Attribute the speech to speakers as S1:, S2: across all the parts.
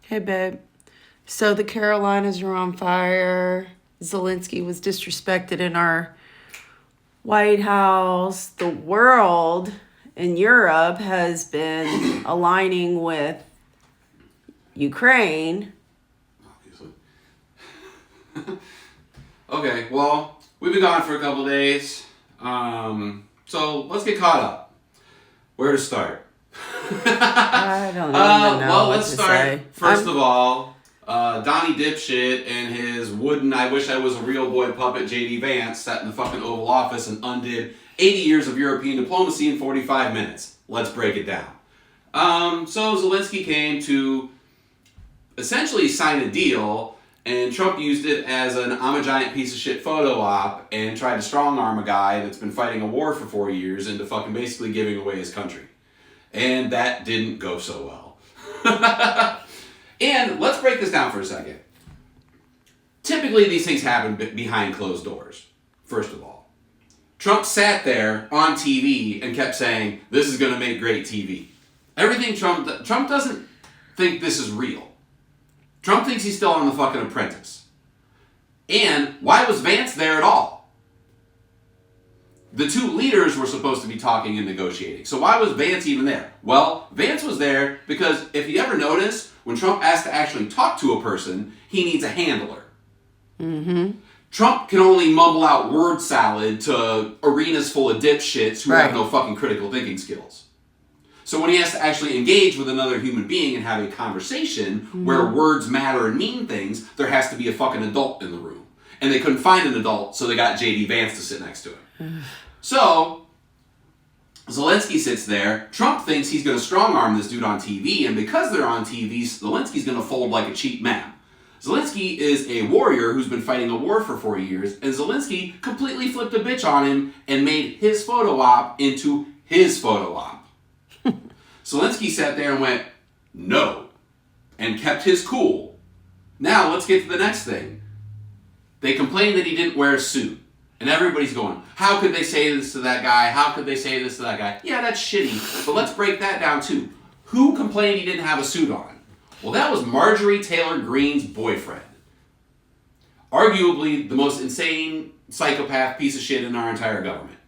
S1: Hey, babe. So the Carolinas are on fire. Zelensky was disrespected in our White House. The world in Europe has been aligning with Ukraine.
S2: Obviously. Okay, well, we've been gone for a couple days. So let's get caught up. Where to start?
S1: I don't even know
S2: Well,
S1: what
S2: let's
S1: to
S2: start.
S1: say.
S2: First of all, Donnie Dipshit and his wooden I wish I was a real boy puppet J.D. Vance sat in the fucking Oval Office and undid 80 years of European diplomacy in 45 minutes. Let's break it down. So Zelensky came to essentially sign a deal, and Trump used it as an I'm a giant piece of shit photo op and tried to strong arm a guy that's been fighting a war for 4 years into fucking basically giving away his country. And that didn't go so well. And let's break this down for a second. Typically, these things happen behind closed doors, first of all. Trump sat there on TV and kept saying, this is going to make great TV. Everything Trump doesn't think this is real. Trump thinks he's still on The fucking Apprentice. And why was Vance there at all? The two leaders were supposed to be talking and negotiating. So why was Vance even there? Well, Vance was there because if you ever notice, when Trump has to actually talk to a person, he needs a handler.
S1: Mm-hmm.
S2: Trump can only mumble out word salad to arenas full of dipshits who have no fucking critical thinking skills. So when he has to actually engage with another human being and have a conversation where words matter and mean things, there has to be a fucking adult in the room. And they couldn't find an adult, so they got J.D. Vance to sit next to him. So Zelensky sits there. Trump thinks he's going to strong-arm this dude on TV, and because they're on TV, Zelensky's going to fold like a cheap man. Zelensky is a warrior who's been fighting a war for 4 years, and Zelensky completely flipped a bitch on him and made his photo op into his photo op. Zelensky sat there and went, no, and kept his cool. Now, let's get to the next thing. They complained that he didn't wear a suit. And everybody's going, how could they say this to that guy? How could they say this to that guy? Yeah, that's shitty, but let's break that down too. Who complained he didn't have a suit on? Well, that was Marjorie Taylor Greene's boyfriend. Arguably the most insane psychopath piece of shit in our entire government.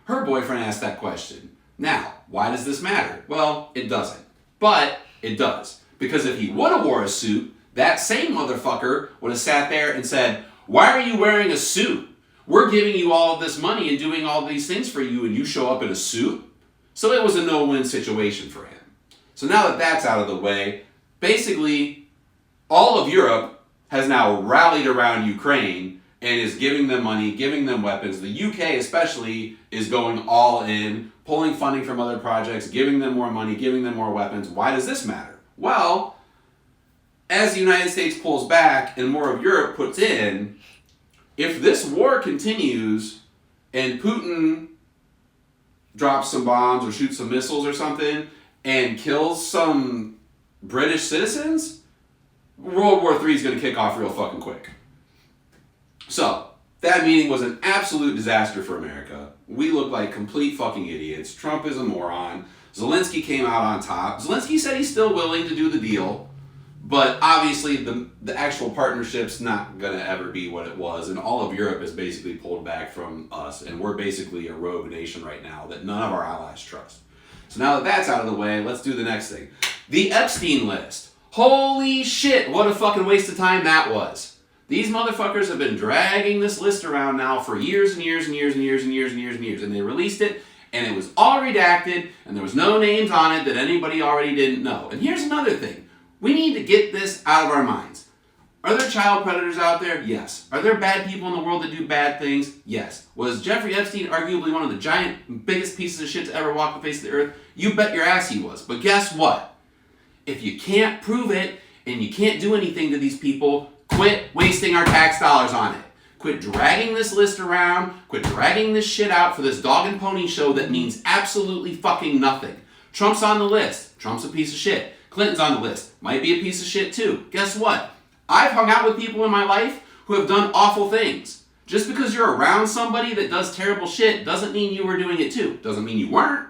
S2: Her boyfriend asked that question. Now, why does this matter? Well, it doesn't. But it does. Because if he would have wore a suit, that same motherfucker would have sat there and said, why are you wearing a suit? We're giving you all of this money and doing all these things for you, and you show up in a suit? So it was a no-win situation for him. So now that that's out of the way, basically, all of Europe has now rallied around Ukraine and is giving them money, giving them weapons. The UK especially is going all in, pulling funding from other projects, giving them more money, giving them more weapons. Why does this matter? Well, as the United States pulls back and more of Europe puts in, if this war continues and Putin drops some bombs or shoots some missiles or something and kills some British citizens, World War III is going to kick off real fucking quick. So, that meeting was an absolute disaster for America. We look like complete fucking idiots. Trump is a moron. Zelensky came out on top. Zelensky said he's still willing to do the deal, but obviously the actual partnership's not going to ever be what it was, and all of Europe is basically pulled back from us, and we're basically a rogue nation right now that none of our allies trust. So now that that's out of the way, let's do the next thing. The Epstein list. Holy shit, what a fucking waste of time that was. These motherfuckers have been dragging this list around now for years and years and years and years and years and years and years, and they released it, and it was all redacted, and there was no names on it that anybody already didn't know. And here's another thing. We need to get this out of our minds. Are there child predators out there? Yes. Are there bad people in the world that do bad things? Yes. Was Jeffrey Epstein arguably one of the giant, biggest pieces of shit to ever walk the face of the earth? You bet your ass he was. But guess what? If you can't prove it, and you can't do anything to these people, quit wasting our tax dollars on it. Quit dragging this list around. Quit dragging this shit out for this dog and pony show that means absolutely fucking nothing. Trump's on the list. Trump's a piece of shit. Clinton's on the list. Might be a piece of shit too. Guess what? I've hung out with people in my life who have done awful things. Just because you're around somebody that does terrible shit doesn't mean you were doing it too. Doesn't mean you weren't,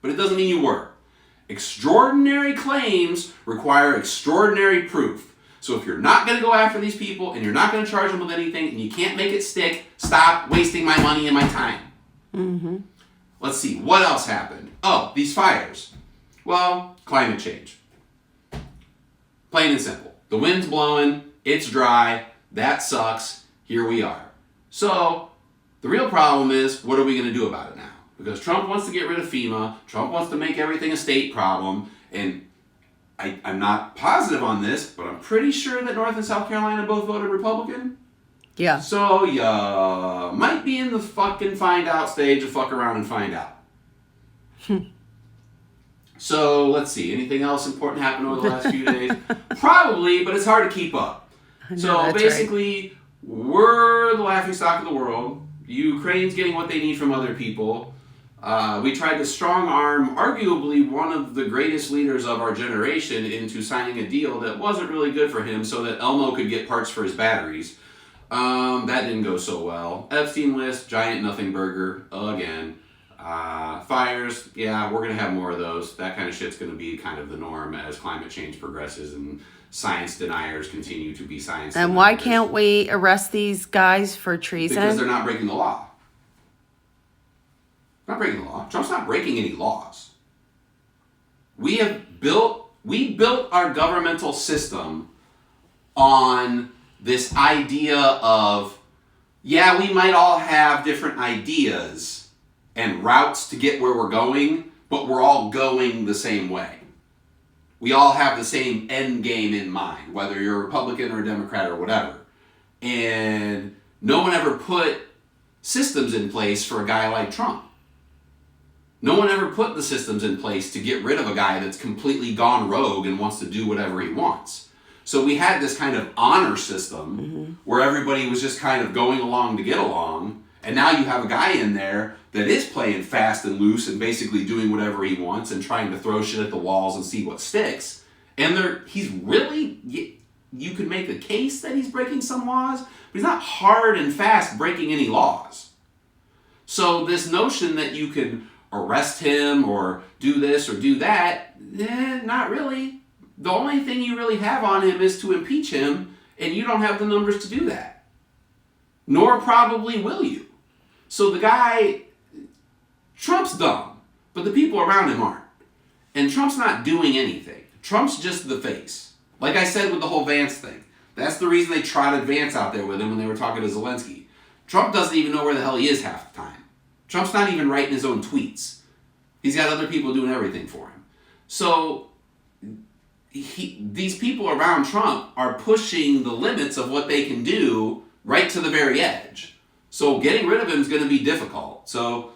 S2: but it doesn't mean you were. extraordinary claims require extraordinary proof. So if you're not going to go after these people and you're not going to charge them with anything and you can't make it stick, stop wasting my money and my time.
S1: Mm-hmm.
S2: Let's see, what else happened? Oh, these fires. Well, climate change. Plain and simple. The wind's blowing, it's dry, that sucks, here we are. So, the real problem is, what are we going to do about it now? Because Trump wants to get rid of FEMA, Trump wants to make everything a state problem, and I'm not positive on this, but I'm pretty sure that North and South Carolina both voted Republican.
S1: Yeah.
S2: So, ya might be in the fucking find out stage of fuck around and find out. So, let's see. Anything else important happened over the last few days? Probably, but it's hard to keep up. So, basically, we're the laughingstock of the world. Ukraine's getting what they need from other people. We tried to strong arm arguably one of the greatest leaders of our generation into signing a deal that wasn't really good for him so that Elmo could get parts for his batteries. That didn't go so well. Epstein list, giant nothing burger, again. Fires, yeah, we're going to have more of those. That kind of shit's going to be kind of the norm as climate change progresses and science deniers continue to be science deniers.
S1: And why can't we arrest these guys for treason?
S2: Because they're not breaking the law. Not breaking the law. Trump's not breaking any laws. We built our governmental system on this idea of, yeah, we might all have different ideas and routes to get where we're going, but we're all going the same way. We all have the same end game in mind, whether you're a Republican or a Democrat or whatever. And no one ever put systems in place for a guy like Trump. No one ever put the systems in place to get rid of a guy that's completely gone rogue and wants to do whatever he wants. So we had this kind of honor system where everybody was just kind of going along to get along. And now you have a guy in there that is playing fast and loose and basically doing whatever he wants and trying to throw shit at the walls and see what sticks. And he's really, you could make a case that he's breaking some laws, but he's not hard and fast breaking any laws. So this notion that you could arrest him or do this or do that, not really. The only thing you really have on him is to impeach him, and you don't have the numbers to do that. Nor probably will you. So the guy, Trump's dumb, but the people around him aren't. And Trump's not doing anything. Trump's just the face. Like I said with the whole Vance thing. That's the reason they trotted Vance out there with him when they were talking to Zelensky. Trump doesn't even know where the hell he is half the time. Trump's not even writing his own tweets. He's got other people doing everything for him. So these people around Trump are pushing the limits of what they can do right to the very edge. So getting rid of him is going to be difficult. So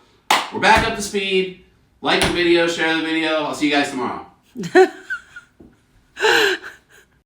S2: we're back up to speed. Like the video, share the video. I'll see you guys tomorrow.